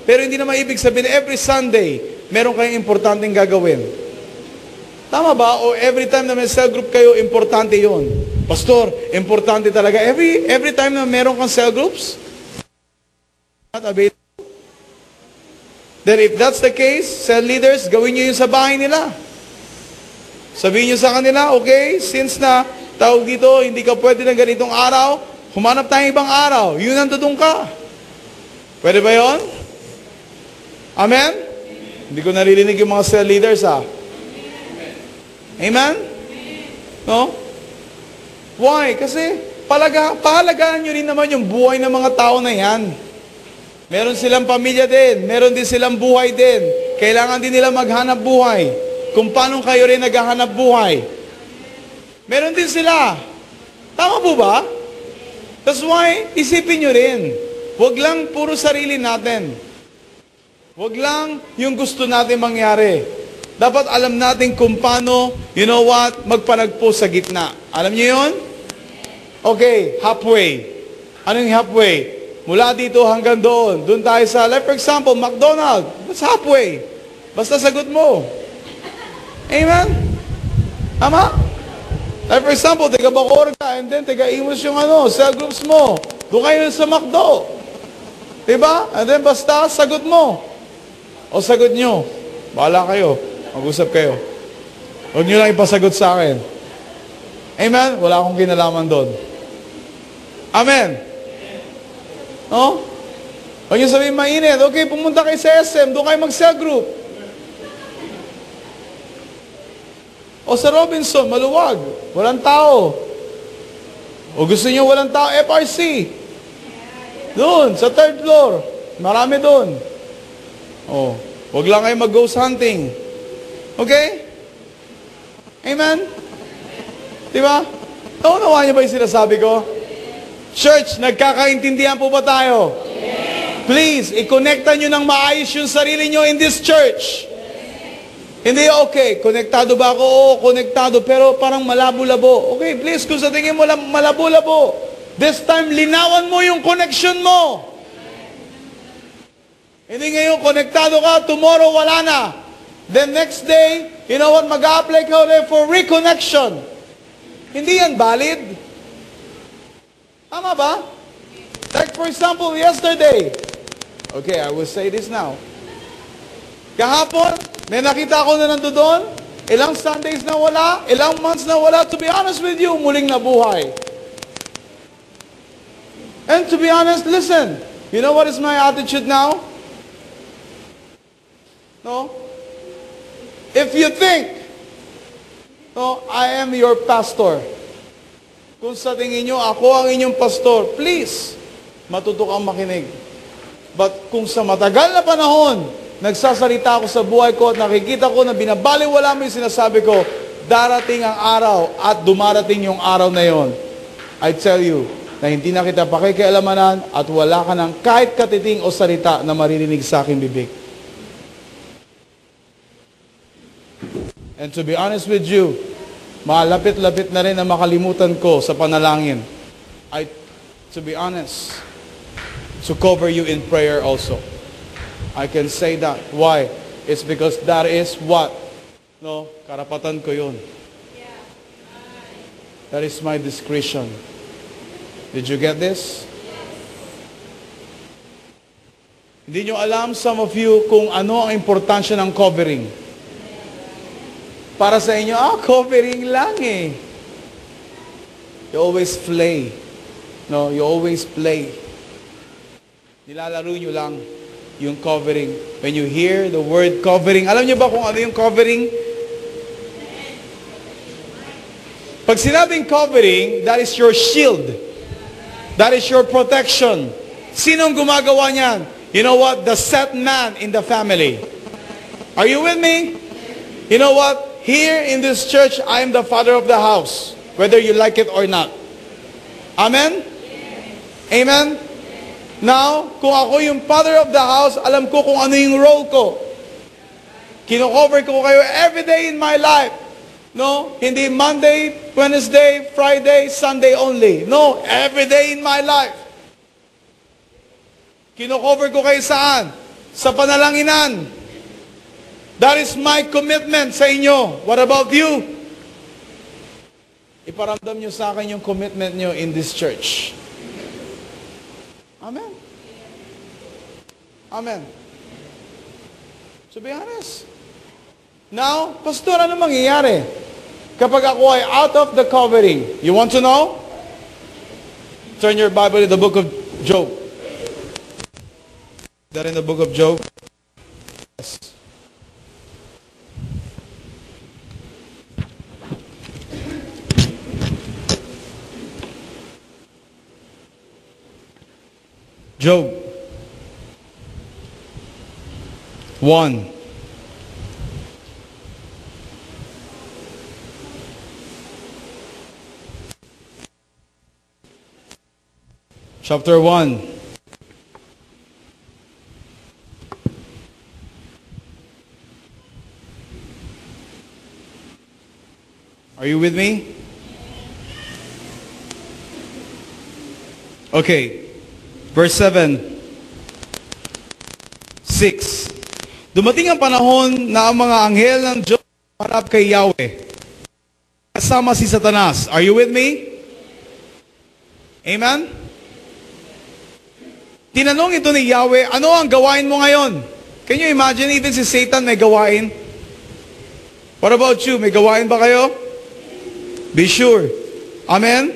Pero hindi naman ibig sabihin, every Sunday, meron kayong importanteng gagawin. Tama ba? O every time na may cell group kayo, importante yon. Pastor, importante talaga. Every time na meron kang cell groups, not available. Then if that's the case, cell leaders, gawin nyo yun sa bahay nila. Sabihin nyo sa kanila, okay, since na tawag dito, hindi ka pwede na ganitong araw, humanap tayong ibang araw. Yun ang tutong ka. Pwede ba yun? Amen? Hindi ko naririnig yung mga cell leaders, ha? Amen? No? Why? Kasi pahalagaan nyo rin naman yung buhay ng mga tao na yan. Meron silang pamilya din. Meron din silang buhay din. Kailangan din nila maghanap buhay. Kung paano kayo rin naghahanap buhay. Meron din sila. Tama po ba? That's why, isipin nyo rin. Huwag lang puro sarili natin. Huwag lang yung gusto natin mangyari. Dapat alam natin kung paano, you know what, magpanagpo sa gitna. Alam niyo yun? Okay, halfway. Anong halfway? Mula dito hanggang doon. Doon tayo sa, like for example, McDonald's. That's halfway. Basta sagot mo. Amen? Tama? Like for example, taga Bacoor ka, and then taga Imus yung cell groups mo. Doon kayo sa McDo. Diba? And then basta sagot mo. O sagot nyo. Bahala kayo. Mag-usap kayo. Huwag nyo lang ipasagot sa akin. Amen? Wala akong kinalaman doon. Amen? No? Huwag nyo sabihin mainit. Okay, pumunta kayo sa SM. Doon kayo mag-cell group. O sa Robinson, maluwag. Walang tao. O gusto nyo walang tao, FRC. Doon, sa 3rd floor. Marami doon. Oh, wag lang kayo mag-ghost hunting. Okay? Amen? Diba? Naunawa niyo ba yung sinasabi ko? Church, nagkakaintindihan po ba tayo? Please, i-connecta nyo ng maayos yung sarili nyo in this church. Hindi, okay, konektado ba ako? Oo, konektado, pero parang malabo-labo. Okay, please, kung sa tingin mo malabo-labo, this time, linawan mo yung connection mo. Hindi ngayon, konektado ka, tomorrow wala na. Then next day, you know what, mag-a-apply ka ulit for reconnection. Hindi yan valid. Tama ba? Like for example, yesterday. Okay, I will say this now. Kahapon, may nakita ko na nandoon, ilang Sundays na wala, ilang months na wala. To be honest with you, muling nabuhay. And to be honest, listen, you know what is my attitude now? No? If you think, no, I am your pastor. Kung sa tingin nyo, ako ang inyong pastor, please, matuto kang makinig. But kung sa matagal na panahon, nagsasalita ako sa buhay ko at nakikita ko na binabaliwala mo yung sinasabi ko, darating ang araw at dumarating yung araw na yon. I tell you, na hindi na kita pakikialamanan at wala ka ng kahit katiting o salita na maririnig sa aking bibig. And to be honest with you, malapit-lapit na rin na makalimutan ko sa panalangin. To be honest, to cover you in prayer also. I can say that. Why? It's because that is what? No, karapatan ko yun. That is my discretion. Did you get this? Hindi nyo alam, some of you, kung ano ang importansya ng covering. Para sa inyo, covering lang eh. You always play. No, you always play. Nilalaro nyo lang yung covering. When you hear the word covering, alam nyo ba kung ano yung covering? Pag sinabing covering, that is your shield. That is your protection. Sinong gumagawa niyan? You know what? The set man in the family. Are you with me? You know what? Here in this church, I am the father of the house, whether you like it or not. Amen? Amen? Now, kung ako yung father of the house, alam ko kung ano yung role ko. Kino-cover ko kayo every day in my life. No? Hindi Monday, Wednesday, Friday, Sunday only. No, every day in my life. Kino-cover ko kayo saan? Sa panalanginan. That is my commitment sa inyo. What about you? Iparamdam nyo sa akin yung commitment nyo in this church. Amen. Amen. So be honest. Now, Pastor, ano mangyayari kapag ako ay out of the covering? You want to know? Turn your Bible to the book of Job. That in the book of Job? Yes. Job 1. Chapter 1. Are you with me? Okay. Verse 7. 6. Dumating ang panahon na ang mga anghel ng Diyos harap kay Yahweh. Kasama si Satanas. Are you with me? Amen? Tinanong ito ni Yahweh, ano ang gawain mo ngayon? Can you imagine, even si Satan may gawain? What about you? May gawain ba kayo? Be sure. Amen?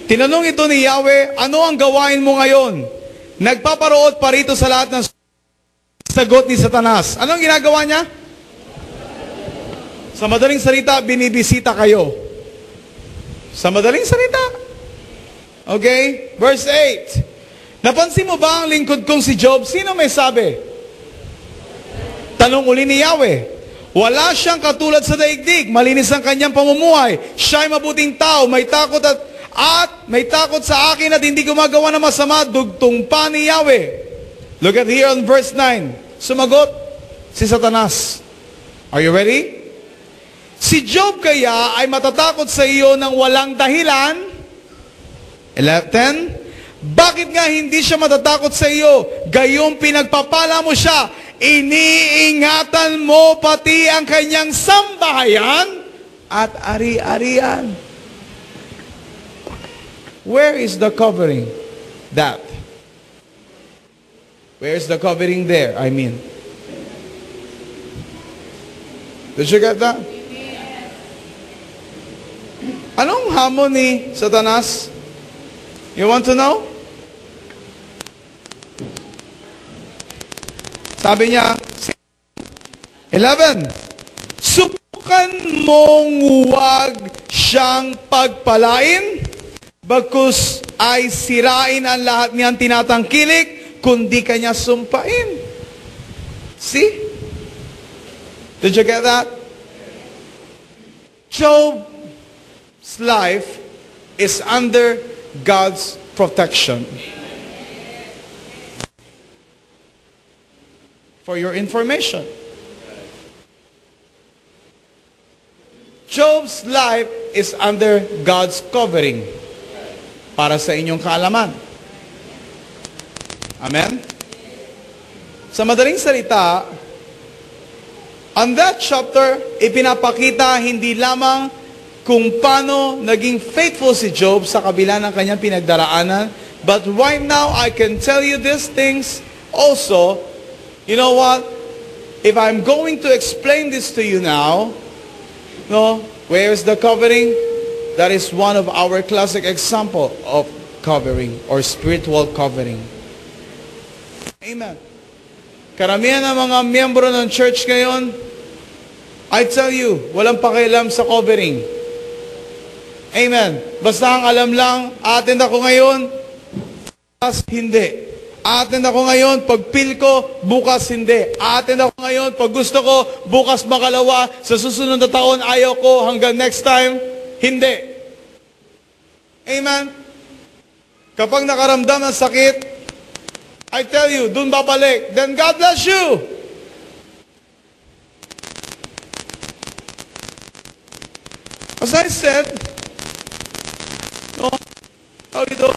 Tinanong ito ni Yahweh, ano ang gawain mo ngayon? Nagpaparoot pa rito sa lahat ng sagot ni Satanas. Anong ginagawa niya? Sa madaling salita, binibisita kayo. Sa madaling salita. Okay? Verse 8. Napansin mo ba ang lingkod kong si Job? Sino may sabi? Tanong uli ni Yahweh. Wala siyang katulad sa daigdig. Malinis ang kanyang pamumuhay. Siya'y mabuting tao. May takot at may takot sa akin at hindi gumagawa ng masama. Dugtong pa ni Yahweh. Look at here on verse 9. Sumagot si Satanas. Are you ready? Si Job kaya ay matatakot sa iyo ng walang dahilan. 10. Bakit nga hindi siya matatakot sa iyo? Gayong pinagpapala mo siya. Iniingatan mo pati ang kanyang sambahayan at ari-arian. Where is the covering? That. Where is the covering there? I mean. Did you get that? Anong hamon ni Satanas? You want to know? Sabi niya, 11, subukan mong huwag siyang pagpalain, bagkus ay sirain ang lahat niyang tinatangkilik, kundi kanya sumpain. See? Did you get that? Job's life is under God's protection. For your information. Job's life is under God's covering. Para sa inyong kaalaman. Amen? Sa madaling salita, on that chapter, ipinapakita hindi lamang kung paano naging faithful si Job sa kabila ng kanyang pinagdaraanan, but right now, I can tell you these things also. You know what? If I'm going to explain this to you now, no, where is the covering? That is one of our classic example of covering or spiritual covering. Amen. Karamihan ng mga miyembro ng church ngayon, I tell you, walang pakialam sa covering. Amen. Basta ang alam lang, attend ako ngayon, bukas hindi. Attend ako ngayon, pag feel ko, bukas hindi. Attend ako ngayon, pag gusto ko, bukas makalawa. Sa susunod na taon, ayaw ko, hanggang next time, hindi. Amen? Kapag nakaramdam ng sakit, I tell you, dun babalik. Then God bless you. As I said, no, how dito,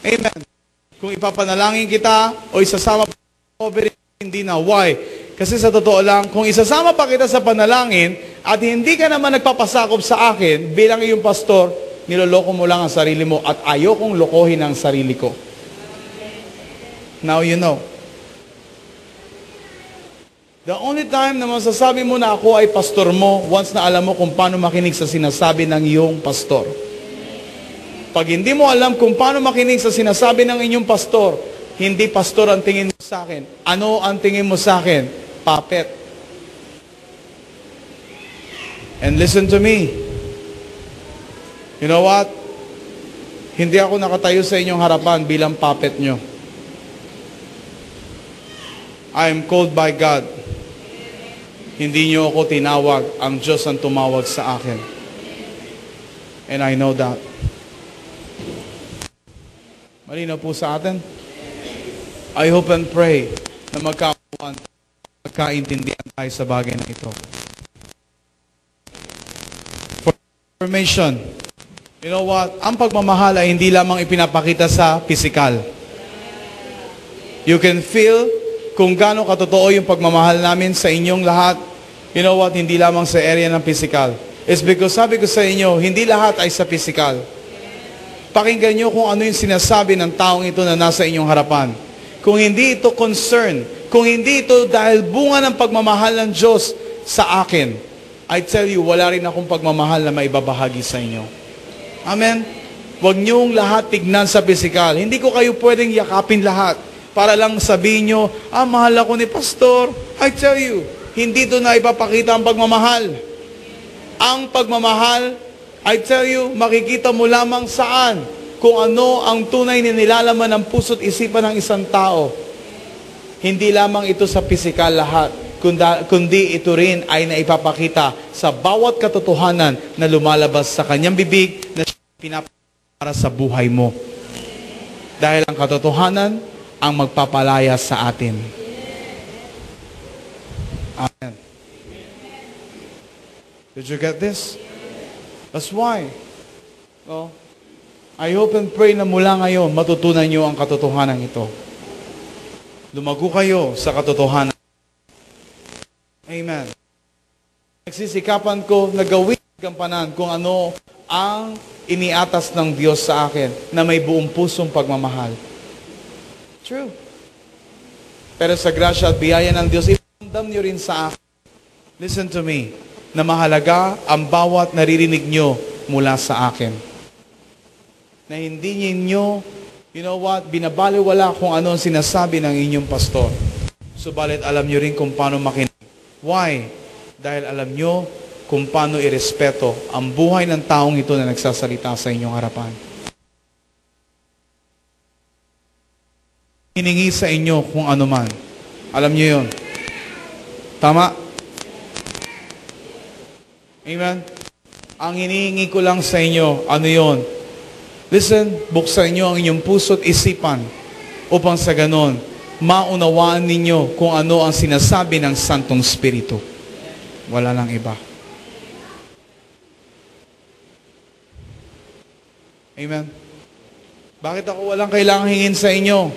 Amen. Kung ipapanalangin kita o isasama pa hindi na. Why? Kasi sa totoo lang, kung isasama pa kita sa panalangin at hindi ka naman nagpapasakop sa akin bilang iyong pastor, niloloko mo lang ang sarili mo at ayokong lokohin ang sarili ko. Now you know. The only time na masasabi mo na ako ay pastor mo, once na alam mo kung paano makinig sa sinasabi ng iyong pastor. Pag hindi mo alam kung paano makinig sa sinasabi ng inyong pastor, hindi pastor ang tingin mo sa akin. Ano ang tingin mo sa akin? Puppet. And listen to me. You know what? Hindi ako nakatayo sa inyong harapan bilang puppet nyo. I am called by God. Hindi nyo ako tinawag. Ang Diyos ang tumawag sa akin. And I know that. Malinaw po sa atin? I hope and pray na magkaintindihan tayo sa bagay na ito. For information, you know what? Ang pagmamahal ay hindi lamang ipinapakita sa physical. You can feel kung gaano katotoo yung pagmamahal namin sa inyong lahat. You know what? Hindi lamang sa area ng physical. It's because sabi ko sa inyo, hindi lahat ay sa physical. Pakinggan nyo kung ano yung sinasabi ng taong ito na nasa inyong harapan. Kung hindi ito concern, kung hindi ito dahil bunga ng pagmamahal ng Diyos sa akin, I tell you, wala rin akong pagmamahal na maibabahagi sa inyo. Amen? Huwag niyong lahat tignan sa physical. Hindi ko kayo pwedeng yakapin lahat para lang sabihin nyo, mahal ako ni Pastor. I tell you, hindi ito na ipapakita ang pagmamahal. Ang pagmamahal, I tell you, makikita mo lamang saan kung ano ang tunay na nilalaman ng puso't isipan ng isang tao. Hindi lamang ito sa pisikal lahat, kundi ito rin ay naipapakita sa bawat katotohanan na lumalabas sa kanyang bibig na pinapara sa buhay mo. Dahil ang katotohanan ang magpapalaya sa atin. Amen. Did you get this? That's why. No? I hope and pray na mula ngayon, matutunan nyo ang katotohanan ito. Lumago kayo sa katotohanan. Amen. Nagsisikapan ko na gawin gampanan kung ano ang iniatas ng Diyos sa akin na may buong pusong pagmamahal. True. Pero sa grasya at biyaya ng Diyos, ipamdam nyo rin sa akin. Listen to me. Na mahalaga ang bawat naririnig nyo mula sa akin. Na hindi ninyo, you know what, binabaliwala kung ano ang sinasabi ng inyong pastor. Subalit alam nyo rin kung paano makinig. Why? Dahil alam nyo kung paano irespeto ang buhay ng taong ito na nagsasalita sa inyong harapan. Hiningi sa inyo kung ano man. Alam nyo yun. Tama? Amen? Ang hinihingi ko lang sa inyo, ano yon? Listen, buksan niyo ang inyong puso't isipan upang sa ganon, maunawaan ninyo kung ano ang sinasabi ng Santong Espiritu. Wala lang iba. Amen? Bakit ako walang kailangang hingin sa inyo?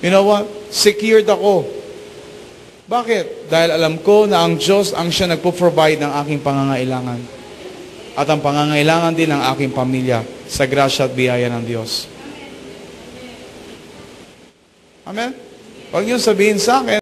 You know what? Secured ako. Bakit? Dahil alam ko na ang Diyos ang siya nagpo-provide ng aking pangangailangan. At ang pangangailangan din ng aking pamilya sa grasya at biyaya ng Diyos. Amen? Huwag niyo sabihin sa akin,